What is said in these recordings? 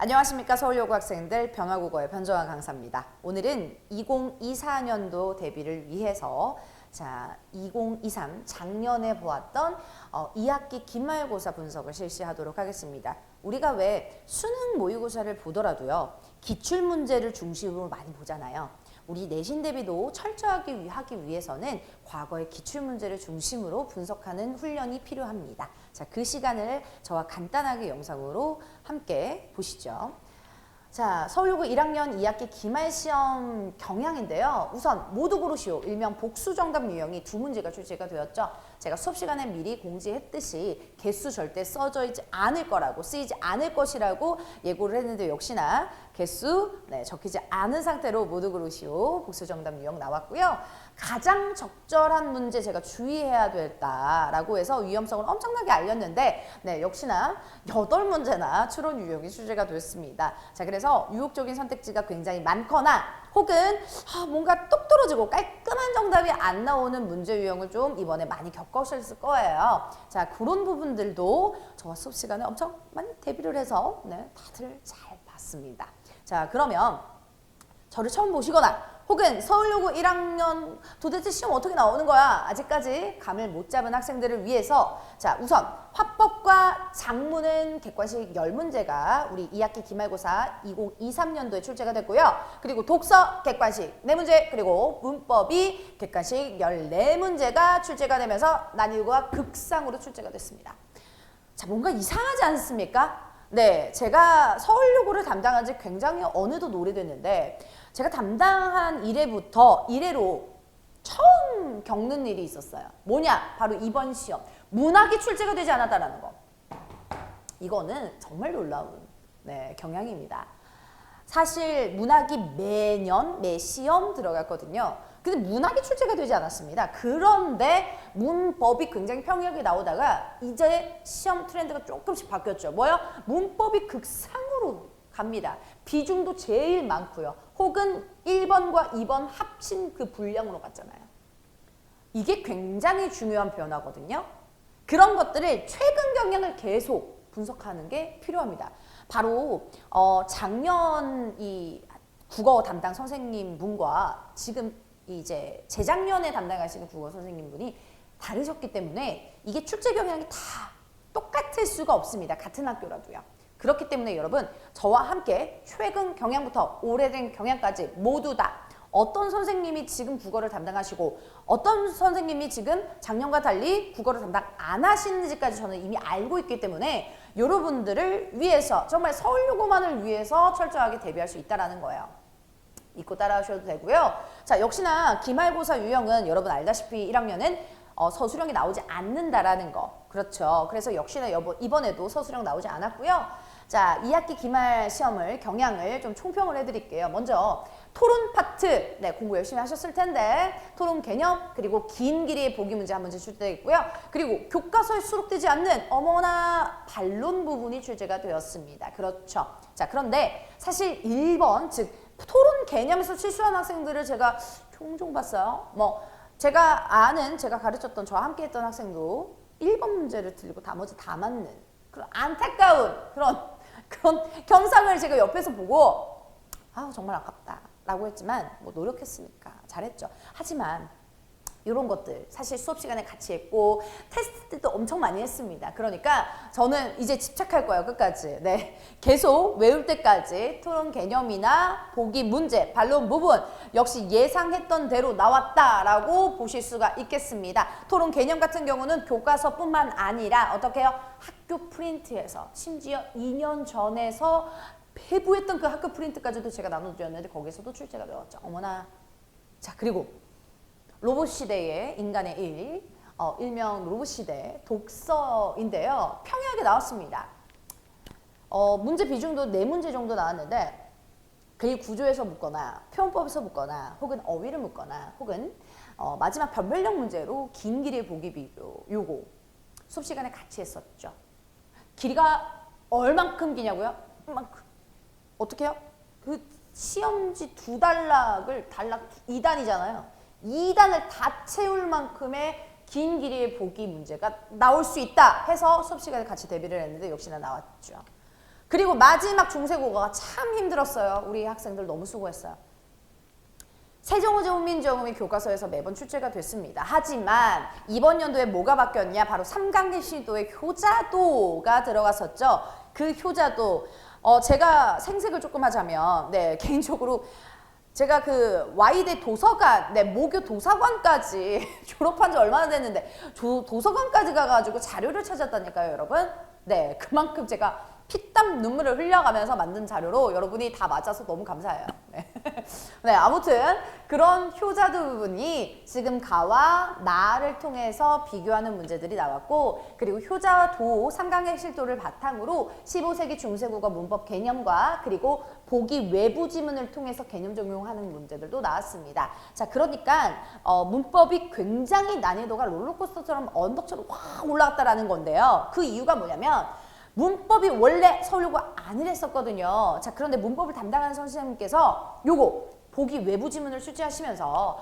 안녕하십니까. 서울여고 학생들 변화국어의 변정아 강사입니다. 오늘은 2024년도 대비를 위해서 2023 작년에 보았던 2학기 기말고사 분석을 실시하도록 하겠습니다. 우리가 왜 수능 모의고사를 보더라도요. 기출문제를 중심으로 많이 보잖아요. 우리 내신 대비도 철저하게 하기 위해서는 과거의 기출문제를 중심으로 분석하는 훈련이 필요합니다. 자, 그 시간을 저와 간단하게 영상으로 함께 보시죠. 자, 서울여고 1학년 2학기 기말시험 경향인데요. 우선 모두 고르시오. 일명 복수정답 유형이 두 문제가 출제가 되었죠. 제가 수업 시간에 미리 공지했듯이 개수 절대 써져 있지 않을 거라고, 쓰이지 않을 것이라고 예고를 했는데 역시나 개수 적히지 않은 상태로 모두 고르시오. 복수정답 유형 나왔고요. 가장 적절한 문제 제가 주의해야 됐다라고 해서 위험성을 엄청나게 알렸는데 역시나 8문제나 추론 유형이 출제가 됐습니다. 자, 그래서 유혹적인 선택지가 굉장히 많거나 혹은 뭔가 똑 떨어지고 깔끔한 정답이 안 나오는 문제 유형을 좀 이번에 많이 겪으셨을 거예요. 자, 그런 부분들도 저와 수업 시간에 엄청 많이 대비를 해서 다들 잘 봤습니다. 자, 그러면 저를 처음 보시거나 혹은 서울여고 1학년 도대체 시험 어떻게 나오는 거야? 아직까지 감을 못 잡은 학생들을 위해서 자, 우선 화법과 작문은 객관식 10문제가 우리 2학기 기말고사 2023년도에 출제가 됐고요. 그리고 독서 객관식 4문제, 그리고 문법이 객관식 14문제가 출제가 되면서 난이도가 극상으로 출제가 됐습니다. 자, 뭔가 이상하지 않습니까? 네, 제가 서울여고를 담당한 지 굉장히 어느덧 오래됐는데 제가 담당한 이래로 처음 겪는 일이 있었어요. 뭐냐? 바로 이번 시험. 문학이 출제가 되지 않았다는 거. 이거는 정말 놀라운 경향입니다. 사실 문학이 매년 매 시험 들어갔거든요. 근데 문학이 출제가 되지 않았습니다. 그런데 문법이 굉장히 평이하게 나오다가 이제 시험 트렌드가 조금씩 바뀌었죠. 뭐요? 문법이 극상으로 갑니다. 비중도 제일 많고요. 혹은 1번과 2번 합친 그 분량으로 갔잖아요. 이게 굉장히 중요한 변화거든요. 그런 것들을 최근 경향을 계속 분석하는 게 필요합니다. 바로 작년 이 국어 담당 선생님 분과 지금 이제 재작년에 담당하시는 국어 선생님 분이 다르셨기 때문에 이게 출제 경향이 다 똑같을 수가 없습니다. 같은 학교라도요. 그렇기 때문에 여러분 저와 함께 최근 경향부터 오래된 경향까지 모두 다 어떤 선생님이 지금 국어를 담당하시고 어떤 선생님이 지금 작년과 달리 국어를 담당 안 하시는지까지 저는 이미 알고 있기 때문에 여러분들을 위해서 정말 서울여고만을 위해서 철저하게 대비할 수 있다는 거예요. 잊고 따라하셔도 되고요. 자, 역시나 기말고사 유형은 여러분 알다시피 1학년은 서술형이 나오지 않는다라는 거. 그렇죠. 그래서 역시나 이번에도 서술형 나오지 않았고요. 자, 2학기 기말 시험을 경향을 좀 총평을 해드릴게요. 먼저 토론 파트 공부 열심히 하셨을 텐데 토론 개념 그리고 긴 길이의 보기 문제 한 문제 출제되어 있고요. 그리고 교과서에 수록되지 않는 어머나 반론 부분이 출제가 되었습니다. 그렇죠. 자, 그런데 사실 1번 즉 토론 개념에서 실수한 학생들을 제가 종종 봤어요. 제가 가르쳤던 저와 함께 했던 학생도 1번 문제를 틀리고 나머지 다 맞는 그런 안타까운 그런 경상을 제가 옆에서 보고 정말 아깝다 라고 했지만 노력했으니까 잘했죠. 하지만 이런 것들 사실 수업 시간에 같이 했고 테스트 때도 엄청 많이 했습니다. 그러니까 저는 이제 집착할 거예요. 끝까지. 계속 외울 때까지 토론 개념이나 보기 문제, 반론 부분 역시 예상했던 대로 나왔다라고 보실 수가 있겠습니다. 토론 개념 같은 경우는 교과서뿐만 아니라 어떻게 해요? 학교 프린트에서 심지어 2년 전에서 배부했던 그 학교 프린트까지도 제가 나눠드렸는데 거기서도 출제가 되었죠. 어머나. 자, 그리고 로봇 시대의 인간의 일, 일명 로봇 시대 독서인데요. 평이하게 나왔습니다. 문제 비중도 4문제 정도 나왔는데 글 구조에서 묻거나 표현법에서 묻거나 혹은 어휘를 묻거나 혹은 마지막 변별력 문제로 긴 길이의 보기 비교 요거 수업 시간에 같이 했었죠. 길이가 얼만큼 기냐고요? 이만큼. 어떻게 해요? 그 시험지 2단락 2단이잖아요. 2단을 다 채울 만큼의 긴 길이의 보기 문제가 나올 수 있다 해서 수업 시간에 같이 대비를 했는데 역시나 나왔죠. 그리고 마지막 중세국어가 참 힘들었어요. 우리 학생들 너무 수고했어요. 세종의종민정음이 교과서에서 매번 출제가 됐습니다. 하지만 이번 연도에 뭐가 바뀌었냐? 바로 삼강시도의 효자도가 들어갔었죠. 그 효자도 제가 생색을 조금 하자면 네, 개인적으로 제가 그 와이대 도서관, 네, 모교 도서관까지 졸업한 지 얼마나 됐는데 도서관까지 가가지고 자료를 찾았다니까요, 여러분. 네, 그만큼 제가 피땀 눈물을 흘려가면서 만든 자료로 여러분이 다 맞아서 너무 감사해요. 네. 네, 아무튼 그런 효자도 부분이 지금 가와 나를 통해서 비교하는 문제들이 나왔고, 그리고 효자와 도, 삼강행실도를 바탕으로 15세기 중세국어 문법 개념과 그리고 보기 외부 지문을 통해서 개념 적용하는 문제들도 나왔습니다. 자, 그러니까 문법이 굉장히 난이도가 롤러코스터처럼 언덕처럼 확 올라갔다라는 건데요. 그 이유가 뭐냐면 문법이 원래 서울여고 아니랬었거든요. 자, 그런데 문법을 담당하는 선생님께서 요거 보기 외부 지문을 출제하시면서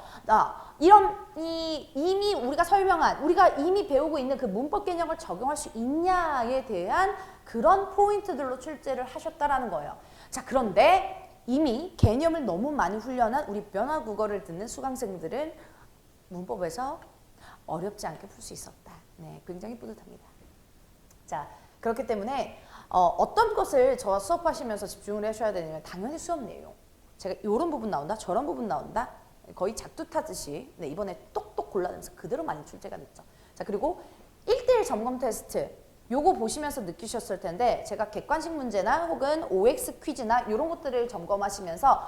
이미 우리가 설명한, 우리가 이미 배우고 있는 그 문법 개념을 적용할 수 있냐에 대한 그런 포인트들로 출제를 하셨다라는 거예요. 자, 그런데 이미 개념을 너무 많이 훈련한 우리 변화국어를 듣는 수강생들은 문법에서 어렵지 않게 풀 수 있었다. 네, 굉장히 뿌듯합니다. 자, 그렇기 때문에 어떤 것을 저와 수업하시면서 집중을 하셔야 되냐면 당연히 수업 내용. 제가 이런 부분 나온다, 저런 부분 나온다. 거의 작두 타듯이 네, 이번에 똑똑 골라내면서 그대로 많이 출제가 됐죠. 자, 그리고 1대1 점검 테스트. 요거 보시면서 느끼셨을 텐데 제가 객관식 문제나 혹은 OX 퀴즈나 이런 것들을 점검하시면서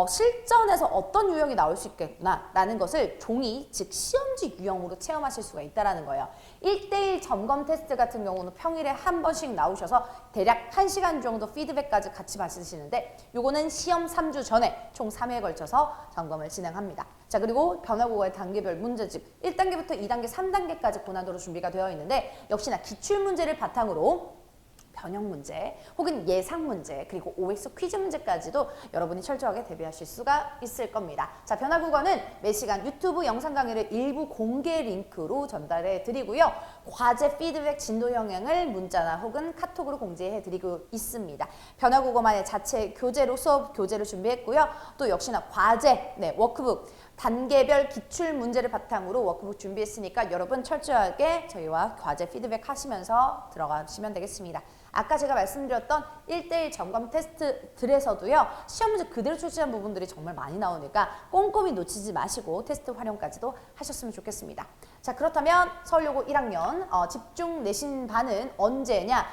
실전에서 어떤 유형이 나올 수 있겠구나라는 것을 종이, 즉 시험지 유형으로 체험하실 수가 있다는 거예요. 1대1 점검 테스트 같은 경우는 평일에 한 번씩 나오셔서 대략 1시간 정도 피드백까지 같이 받으시는데 요거는 시험 3주 전에 총 3회에 걸쳐서 점검을 진행합니다. 자, 그리고 변화국어의 단계별 문제집 1단계부터 2단계, 3단계까지 고난도로 준비가 되어 있는데 역시나 기출문제를 바탕으로 변형 문제 혹은 예상 문제 그리고 OX 퀴즈 문제까지도 여러분이 철저하게 대비하실 수가 있을 겁니다. 자, 변화국어는 매 시간 유튜브 영상 강의를 일부 공개 링크로 전달해 드리고요. 과제 피드백 진도 영향을 문자나 혹은 카톡으로 공지해 드리고 있습니다. 변화국어만의 자체 교재로 수업 교재를 준비했고요. 또 역시나 과제, 네, 워크북 단계별 기출 문제를 바탕으로 워크북 준비했으니까 여러분 철저하게 저희와 과제 피드백 하시면서 들어가시면 되겠습니다. 아까 제가 말씀드렸던 1대1 점검 테스트들에서도요. 시험 문제 그대로 출제한 부분들이 정말 많이 나오니까 꼼꼼히 놓치지 마시고 테스트 활용까지도 하셨으면 좋겠습니다. 자, 그렇다면 서울여고 1학년 집중 내신 반은 언제냐?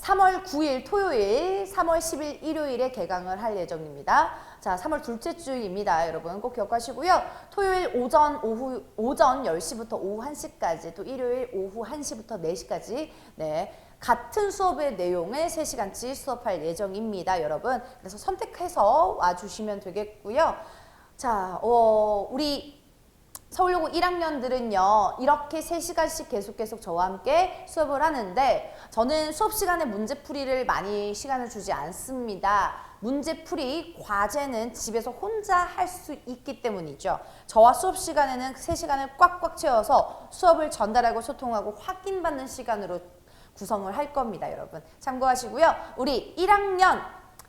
3월 9일 토요일, 3월 10일 일요일에 개강을 할 예정입니다. 자, 3월 둘째 주입니다. 여러분 꼭 기억하시고요. 토요일 오전 10시부터 오후 1시까지, 또 일요일 오후 1시부터 4시까지 네, 같은 수업의 내용을 3시간치 수업할 예정입니다. 여러분. 그래서 선택해서 와주시면 되겠고요. 자, 우리 서울여고 1학년들은요. 이렇게 3시간씩 계속 저와 함께 수업을 하는데 저는 수업 시간에 문제풀이를 많이 시간을 주지 않습니다. 문제풀이, 과제는 집에서 혼자 할 수 있기 때문이죠. 저와 수업 시간에는 3시간을 꽉꽉 채워서 수업을 전달하고 소통하고 확인받는 시간으로 구성을 할 겁니다. 여러분 참고하시고요. 우리 1학년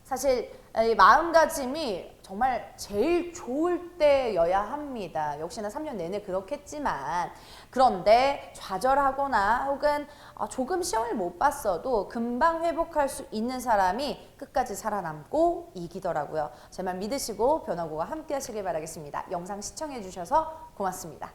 사실 마음가짐이 정말 제일 좋을 때여야 합니다. 역시나 3년 내내 그렇겠지만 그런데 좌절하거나 혹은 조금 시험을 못 봤어도 금방 회복할 수 있는 사람이 끝까지 살아남고 이기더라고요. 제 말 믿으시고 변화고와 함께 하시길 바라겠습니다. 영상 시청해 주셔서 고맙습니다.